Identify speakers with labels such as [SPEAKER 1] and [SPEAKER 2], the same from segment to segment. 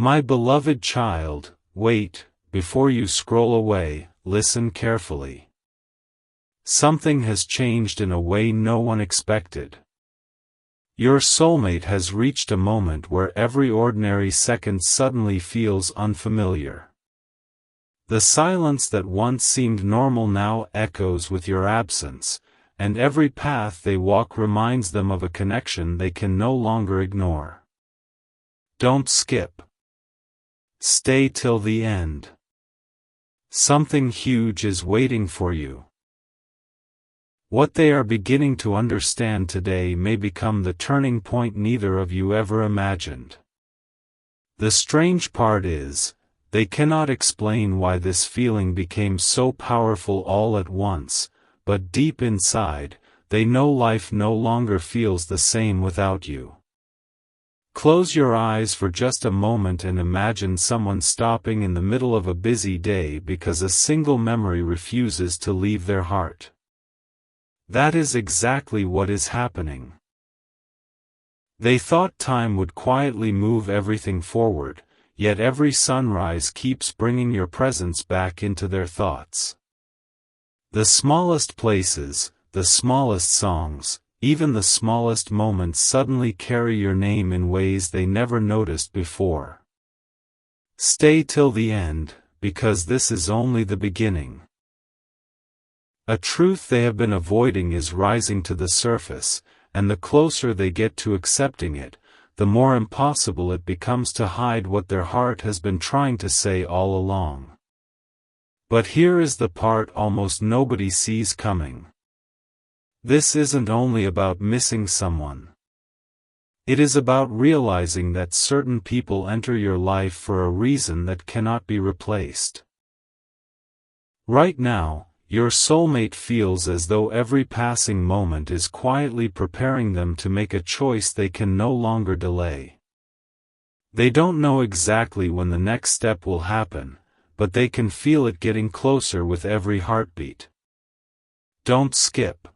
[SPEAKER 1] My beloved child, wait, before you scroll away, listen carefully. Something has changed in a way no one expected. Your soulmate has reached a moment where every ordinary second suddenly feels unfamiliar. The silence that once seemed normal now echoes with your absence, and every path they walk reminds them of a connection they can no longer ignore. Don't skip. Stay till the end. Something huge is waiting for you. What they are beginning to understand today may become the turning point neither of you ever imagined. The strange part is, they cannot explain why this feeling became so powerful all at once, but deep inside, they know life no longer feels the same without you. Close your eyes for just a moment and imagine someone stopping in the middle of a busy day because a single memory refuses to leave their heart. That is exactly what is happening. They thought time would quietly move everything forward, yet every sunrise keeps bringing your presence back into their thoughts. The smallest places, the smallest songs, even the smallest moments suddenly carry your name in ways they never noticed before. Stay till the end, because this is only the beginning. A truth they have been avoiding is rising to the surface, and the closer they get to accepting it, the more impossible it becomes to hide what their heart has been trying to say all along. But here is the part almost nobody sees coming. This isn't only about missing someone. It is about realizing that certain people enter your life for a reason that cannot be replaced. Right now, your soulmate feels as though every passing moment is quietly preparing them to make a choice they can no longer delay. They don't know exactly when the next step will happen, but they can feel it getting closer with every heartbeat. Don't skip.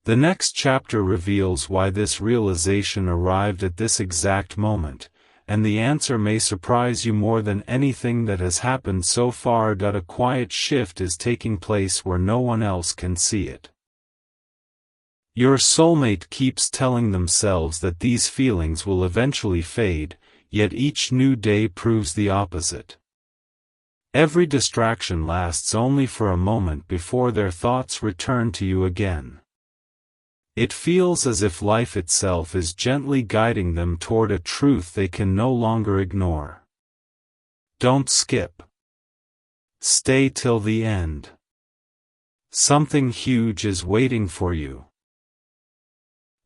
[SPEAKER 1] The next chapter reveals why this realization arrived at this exact moment, and the answer may surprise you more than anything that has happened so far. A quiet shift is taking place where no one else can see it. Your soulmate keeps telling themselves that these feelings will eventually fade, yet each new day proves the opposite. Every distraction lasts only for a moment before their thoughts return to you again. It feels as if life itself is gently guiding them toward a truth they can no longer ignore. Don't skip. Stay till the end. Something huge is waiting for you.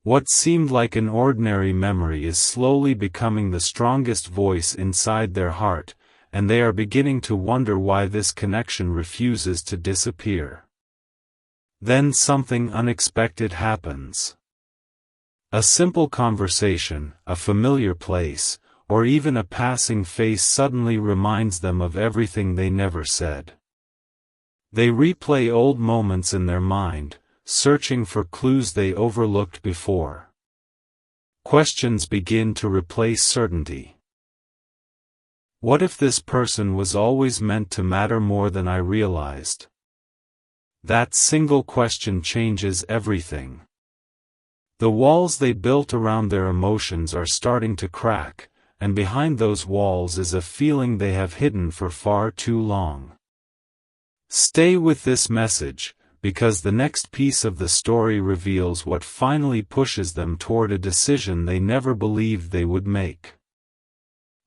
[SPEAKER 1] What seemed like an ordinary memory is slowly becoming the strongest voice inside their heart, and they are beginning to wonder why this connection refuses to disappear. Then something unexpected happens. A simple conversation, a familiar place, or even a passing face suddenly reminds them of everything they never said. They replay old moments in their mind, searching for clues they overlooked before. Questions begin to replace certainty. What if this person was always meant to matter more than I realized? That single question changes everything. The walls they built around their emotions are starting to crack, and behind those walls is a feeling they have hidden for far too long. Stay with this message, because the next piece of the story reveals what finally pushes them toward a decision they never believed they would make.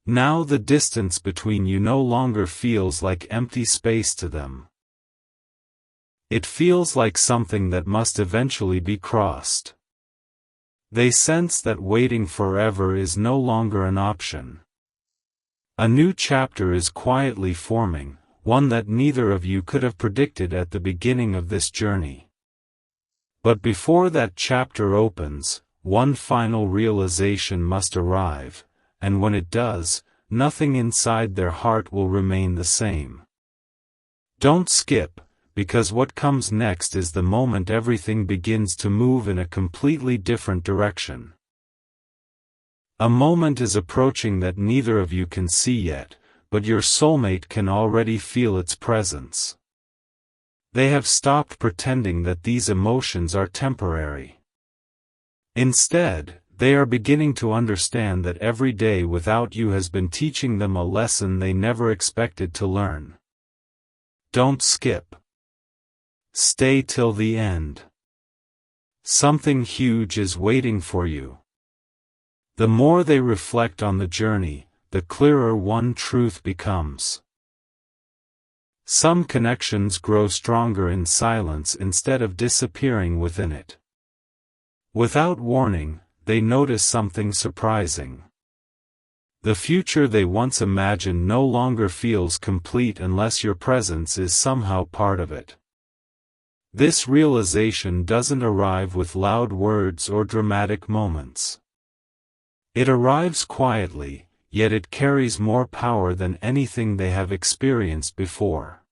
[SPEAKER 1] Now the distance between you no longer feels like empty space to them. It feels like something that must eventually be crossed. They sense that waiting forever is no longer an option. A new chapter is quietly forming, one that neither of you could have predicted at the beginning of this journey. But before that chapter opens, one final realization must arrive, and when it does, nothing inside their heart will remain the same. Don't skip, because what comes next is the moment everything begins to move in a completely different direction. A moment is approaching that neither of you can see yet, but your soulmate can already feel its presence. They have stopped pretending that these emotions are temporary. Instead, they are beginning to understand that every day without you has been teaching them a lesson they never expected to learn. Don't skip. Stay till the end. Something huge is waiting for you. The more they reflect on the journey, the clearer one truth becomes. Some connections grow stronger in silence instead of disappearing within it. Without warning, they notice something surprising. The future they once imagined no longer feels complete unless your presence is somehow part of it. This realization doesn't arrive with loud words or dramatic moments. It arrives quietly, yet it carries more power than anything they have experienced before.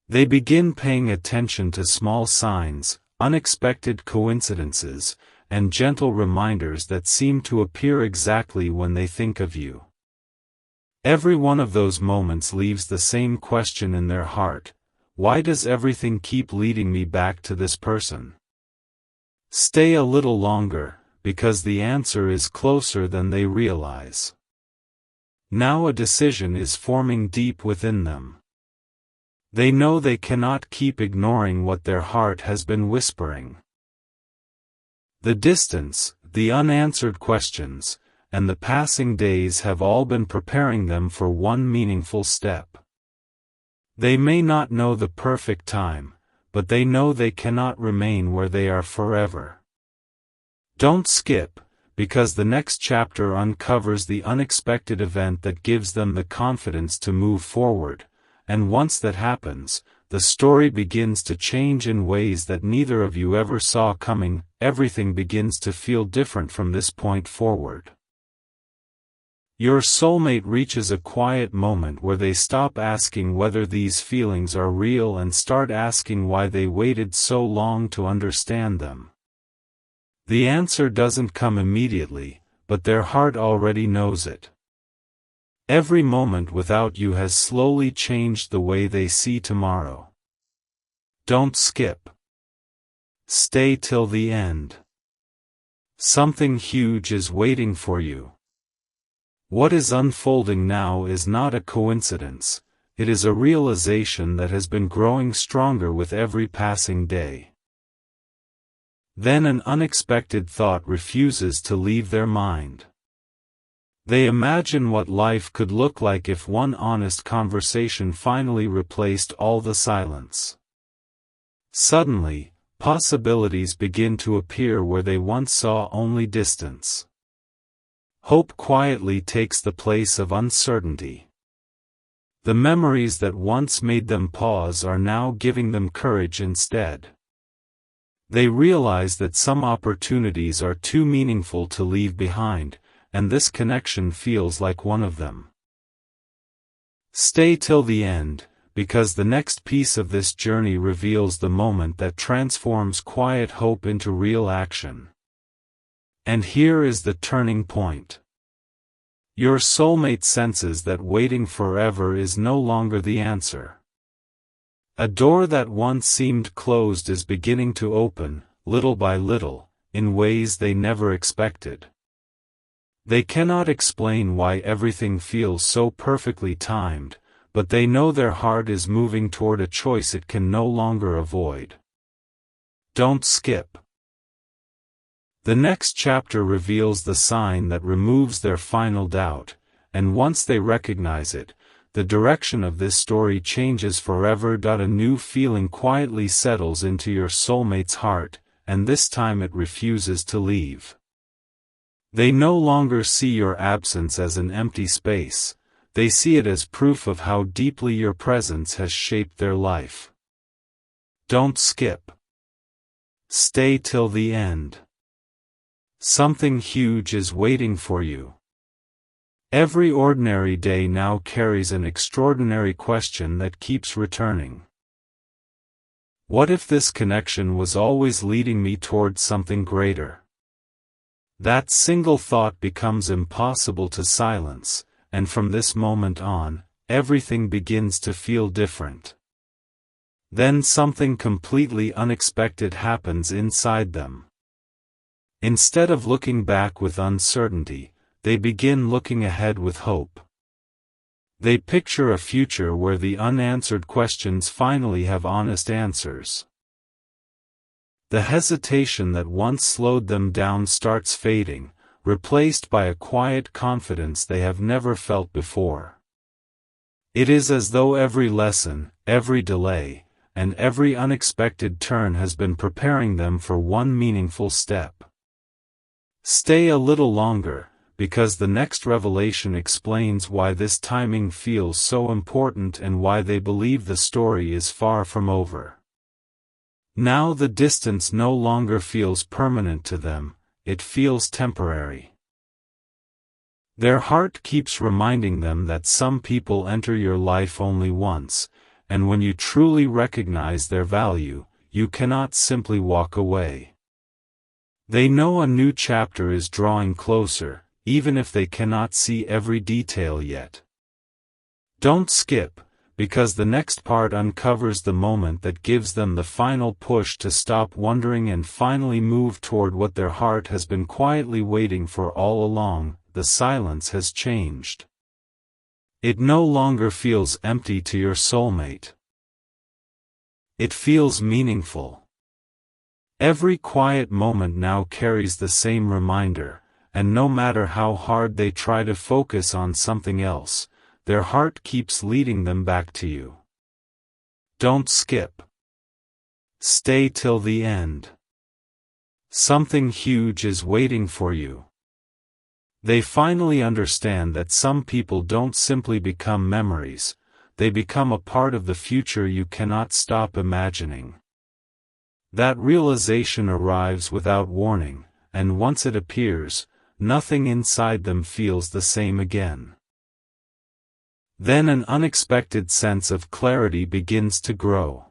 [SPEAKER 1] They begin paying attention to small signs, unexpected coincidences, and gentle reminders that seem to appear exactly when they think of you. Every one of those moments leaves the same question in their heart: why does everything keep leading me back to this person? Stay a little longer, because the answer is closer than they realize. Now a decision is forming deep within them. They know they cannot keep ignoring what their heart has been whispering. The distance, the unanswered questions, and the passing days have all been preparing them for one meaningful step. They may not know the perfect time, but they know they cannot remain where they are forever. Don't skip, because the next chapter uncovers the unexpected event that gives them the confidence to move forward, and once that happens, the story begins to change in ways that neither of you ever saw coming. Everything begins to feel different from this point forward. Your soulmate reaches a quiet moment where they stop asking whether these feelings are real and start asking why they waited so long to understand them. The answer doesn't come immediately, but their heart already knows it. Every moment without you has slowly changed the way they see tomorrow. Don't skip. Stay till the end. Something huge is waiting for you. What is unfolding now is not a coincidence, it is a realization that has been growing stronger with every passing day. Then an unexpected thought refuses to leave their mind. They imagine what life could look like if one honest conversation finally replaced all the silence. Suddenly, possibilities begin to appear where they once saw only distance. Hope quietly takes the place of uncertainty. The memories that once made them pause are now giving them courage instead. They realize that some opportunities are too meaningful to leave behind, and this connection feels like one of them. Stay till the end, because the next piece of this journey reveals the moment that transforms quiet hope into real action. And here is the turning point. Your soulmate senses that waiting forever is no longer the answer. A door that once seemed closed is beginning to open, little by little, in ways they never expected. They cannot explain why everything feels so perfectly timed, but they know their heart is moving toward a choice it can no longer avoid. Don't skip. The next chapter reveals the sign that removes their final doubt, and once they recognize it, the direction of this story changes forever. A new feeling quietly settles into your soulmate's heart, and this time it refuses to leave. They no longer see your absence as an empty space, they see it as proof of how deeply your presence has shaped their life. Don't skip. Stay till the end. Something huge is waiting for you. Every ordinary day now carries an extraordinary question that keeps returning. What if this connection was always leading me towards something greater? That single thought becomes impossible to silence, and from this moment on, everything begins to feel different. Then something completely unexpected happens inside them. Instead of looking back with uncertainty, they begin looking ahead with hope. They picture a future where the unanswered questions finally have honest answers. The hesitation that once slowed them down starts fading, replaced by a quiet confidence they have never felt before. It is as though every lesson, every delay, and every unexpected turn has been preparing them for one meaningful step. Stay a little longer, because the next revelation explains why this timing feels so important and why they believe the story is far from over. Now the distance no longer feels permanent to them, it feels temporary. Their heart keeps reminding them that some people enter your life only once, and when you truly recognize their value, you cannot simply walk away. They know a new chapter is drawing closer, even if they cannot see every detail yet. Don't skip, because the next part uncovers the moment that gives them the final push to stop wondering and finally move toward what their heart has been quietly waiting for all along. The silence has changed. It no longer feels empty to your soulmate. It feels meaningful. Every quiet moment now carries the same reminder, and no matter how hard they try to focus on something else, their heart keeps leading them back to you. Don't skip. Stay till the end. Something huge is waiting for you. They finally understand that some people don't simply become memories, they become a part of the future you cannot stop imagining. That realization arrives without warning, and once it appears, nothing inside them feels the same again. Then an unexpected sense of clarity begins to grow.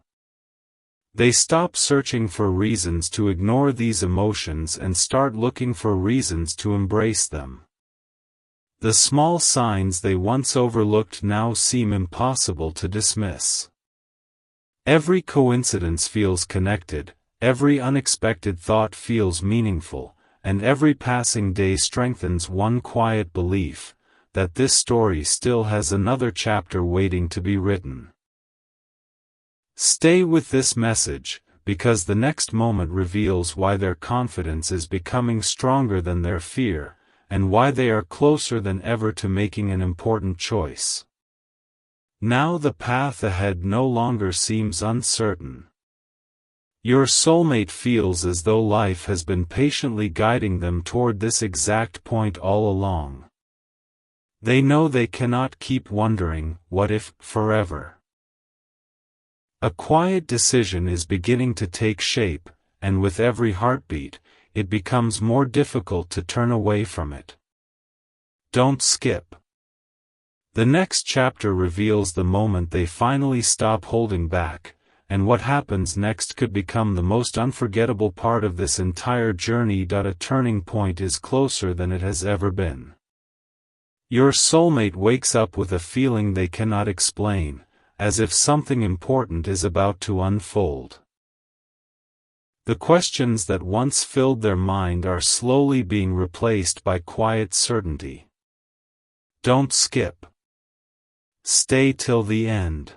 [SPEAKER 1] They stop searching for reasons to ignore these emotions and start looking for reasons to embrace them. The small signs they once overlooked now seem impossible to dismiss. Every coincidence feels connected, every unexpected thought feels meaningful, and every passing day strengthens one quiet belief, that this story still has another chapter waiting to be written. Stay with this message, because the next moment reveals why their confidence is becoming stronger than their fear, and why they are closer than ever to making an important choice. Now the path ahead no longer seems uncertain. Your soulmate feels as though life has been patiently guiding them toward this exact point all along. They know they cannot keep wondering, what if, forever. A quiet decision is beginning to take shape, and with every heartbeat, it becomes more difficult to turn away from it. Don't skip. The next chapter reveals the moment they finally stop holding back, and what happens next could become the most unforgettable part of this entire journey. A turning point is closer than it has ever been. Your soulmate wakes up with a feeling they cannot explain, as if something important is about to unfold. The questions that once filled their mind are slowly being replaced by quiet certainty. Don't skip. Stay till the end.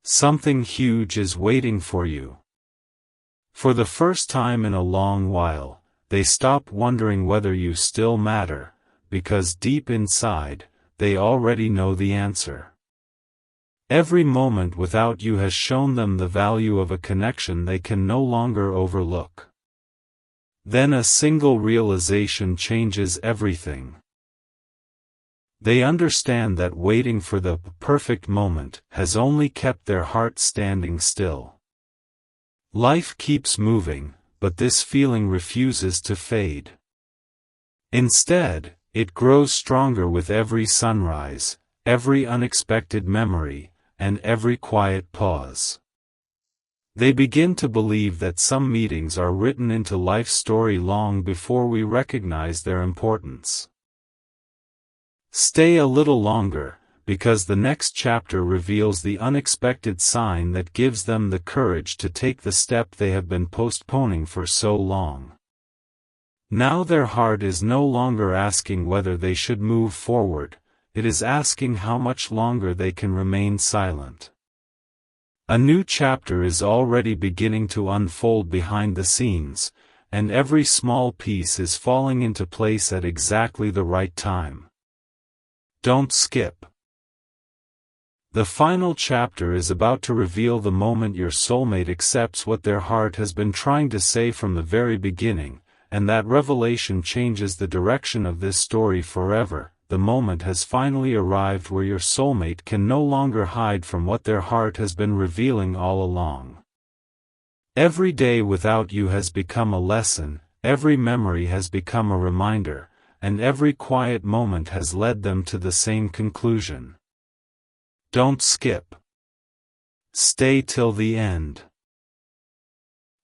[SPEAKER 1] Something huge is waiting for you. For the first time in a long while, they stop wondering whether you still matter, because deep inside, they already know the answer. Every moment without you has shown them the value of a connection they can no longer overlook. Then a single realization changes everything. They understand that waiting for the perfect moment has only kept their heart standing still. Life keeps moving, but this feeling refuses to fade. Instead, it grows stronger with every sunrise, every unexpected memory, and every quiet pause. They begin to believe that some meetings are written into life's story long before we recognize their importance. Stay a little longer, because the next chapter reveals the unexpected sign that gives them the courage to take the step they have been postponing for so long. Now their heart is no longer asking whether they should move forward, it is asking how much longer they can remain silent. A new chapter is already beginning to unfold behind the scenes, and every small piece is falling into place at exactly the right time. Don't skip. The final chapter is about to reveal the moment your soulmate accepts what their heart has been trying to say from the very beginning, and that revelation changes the direction of this story forever. The moment has finally arrived where your soulmate can no longer hide from what their heart has been revealing all along. Every day without you has become a lesson, every memory has become a reminder, and every quiet moment has led them to the same conclusion. Don't skip. Stay till the end.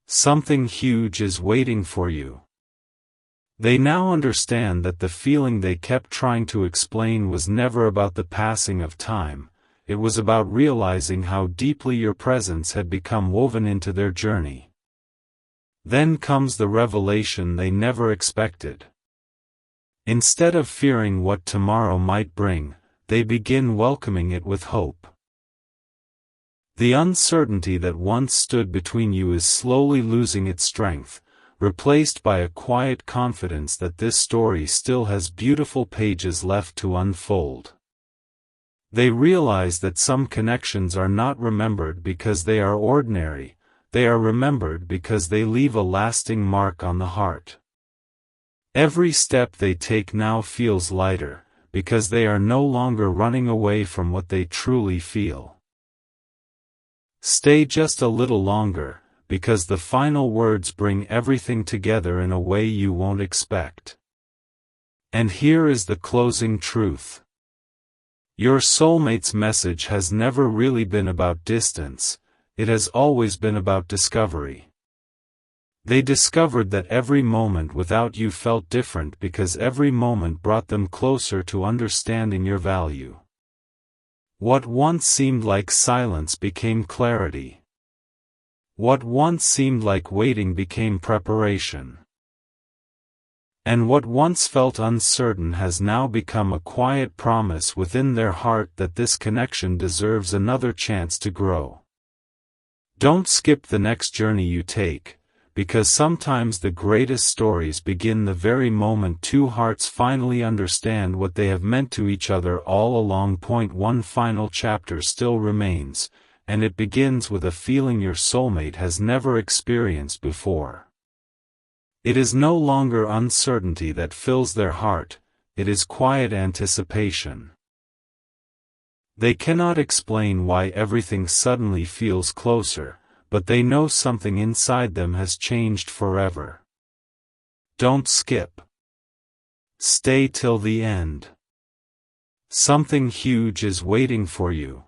[SPEAKER 1] Something huge is waiting for you. They now understand that the feeling they kept trying to explain was never about the passing of time, it was about realizing how deeply your presence had become woven into their journey. Then comes the revelation they never expected. Instead of fearing what tomorrow might bring, they begin welcoming it with hope. The uncertainty that once stood between you is slowly losing its strength, replaced by a quiet confidence that this story still has beautiful pages left to unfold. They realize that some connections are not remembered because they are ordinary, they are remembered because they leave a lasting mark on the heart. Every step they take now feels lighter, because they are no longer running away from what they truly feel. Stay just a little longer, because the final words bring everything together in a way you won't expect. And here is the closing truth. Your soulmate's message has never really been about distance, it has always been about discovery. They discovered that every moment without you felt different because every moment brought them closer to understanding your value. What once seemed like silence became clarity. What once seemed like waiting became preparation. And what once felt uncertain has now become a quiet promise within their heart that this connection deserves another chance to grow. Don't skip the next journey you take, because sometimes the greatest stories begin the very moment two hearts finally understand what they have meant to each other all along. One final chapter still remains, and it begins with a feeling your soulmate has never experienced before. It is no longer uncertainty that fills their heart, it is quiet anticipation. They cannot explain why everything suddenly feels closer, but they know something inside them has changed forever. Don't skip. Stay till the end. Something huge is waiting for you.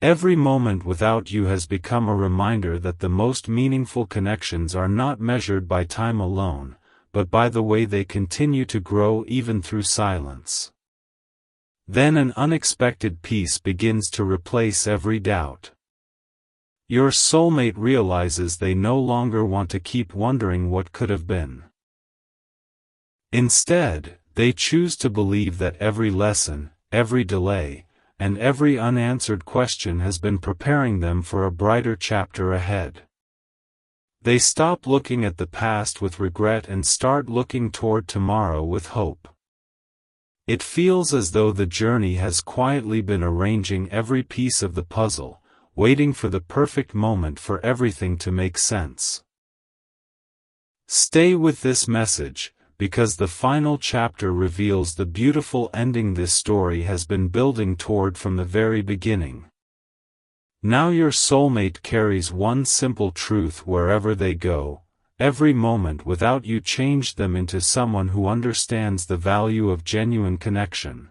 [SPEAKER 1] Every moment without you has become a reminder that the most meaningful connections are not measured by time alone, but by the way they continue to grow even through silence. Then an unexpected peace begins to replace every doubt. Your soulmate realizes they no longer want to keep wondering what could have been. Instead, they choose to believe that every lesson, every delay, and every unanswered question has been preparing them for a brighter chapter ahead. They stop looking at the past with regret and start looking toward tomorrow with hope. It feels as though the journey has quietly been arranging every piece of the puzzle, waiting for the perfect moment for everything to make sense. Stay with this message, because the final chapter reveals the beautiful ending this story has been building toward from the very beginning. Now your soulmate carries one simple truth wherever they go: every moment without you changed them into someone who understands the value of genuine connection.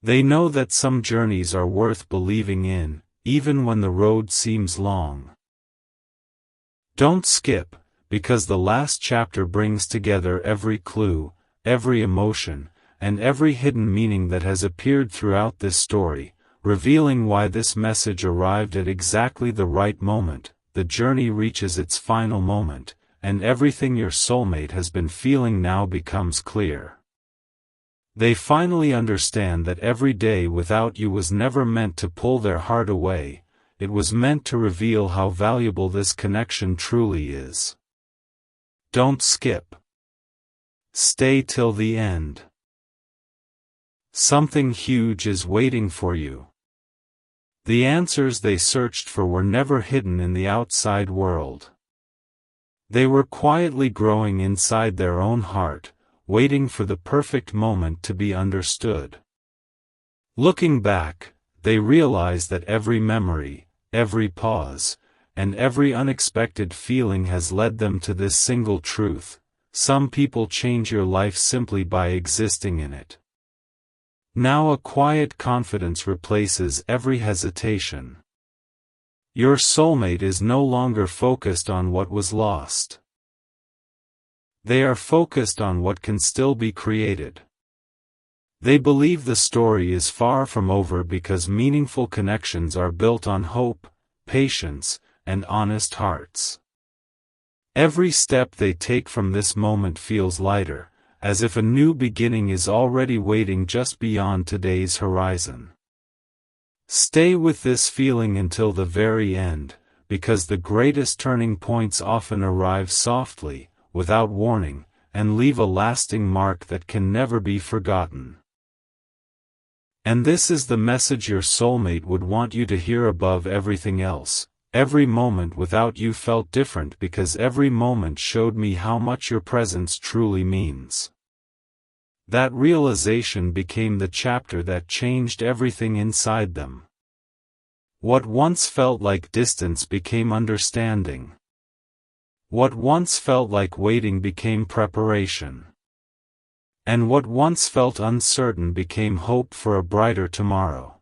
[SPEAKER 1] They know that some journeys are worth believing in, even when the road seems long. Don't skip, because the last chapter brings together every clue, every emotion, and every hidden meaning that has appeared throughout this story, revealing why this message arrived at exactly the right moment. The journey reaches its final moment, and everything your soulmate has been feeling now becomes clear. They finally understand that every day without you was never meant to pull their heart away, it was meant to reveal how valuable this connection truly is. Don't skip. Stay till the end. Something huge is waiting for you. The answers they searched for were never hidden in the outside world. They were quietly growing inside their own heart, waiting for the perfect moment to be understood. Looking back, they realize that every memory, every pause, and every unexpected feeling has led them to this single truth: some people change your life simply by existing in it. Now a quiet confidence replaces every hesitation. Your soulmate is no longer focused on what was lost. They are focused on what can still be created. They believe the story is far from over because meaningful connections are built on hope, patience, and honest hearts. Every step they take from this moment feels lighter, as if a new beginning is already waiting just beyond today's horizon. Stay with this feeling until the very end, because the greatest turning points often arrive softly, without warning, and leave a lasting mark that can never be forgotten. And this is the message your soulmate would want you to hear above everything else. Every moment without you felt different because every moment showed me how much your presence truly means. That realization became the chapter that changed everything inside them. What once felt like distance became understanding. What once felt like waiting became preparation. And what once felt uncertain became hope for a brighter tomorrow.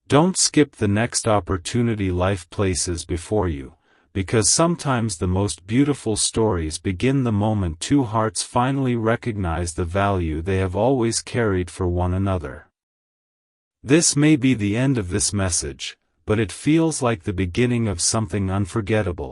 [SPEAKER 1] Don't skip the next opportunity life places before you, because sometimes the most beautiful stories begin the moment two hearts finally recognize the value they have always carried for one another. This may be the end of this message, but it feels like the beginning of something unforgettable.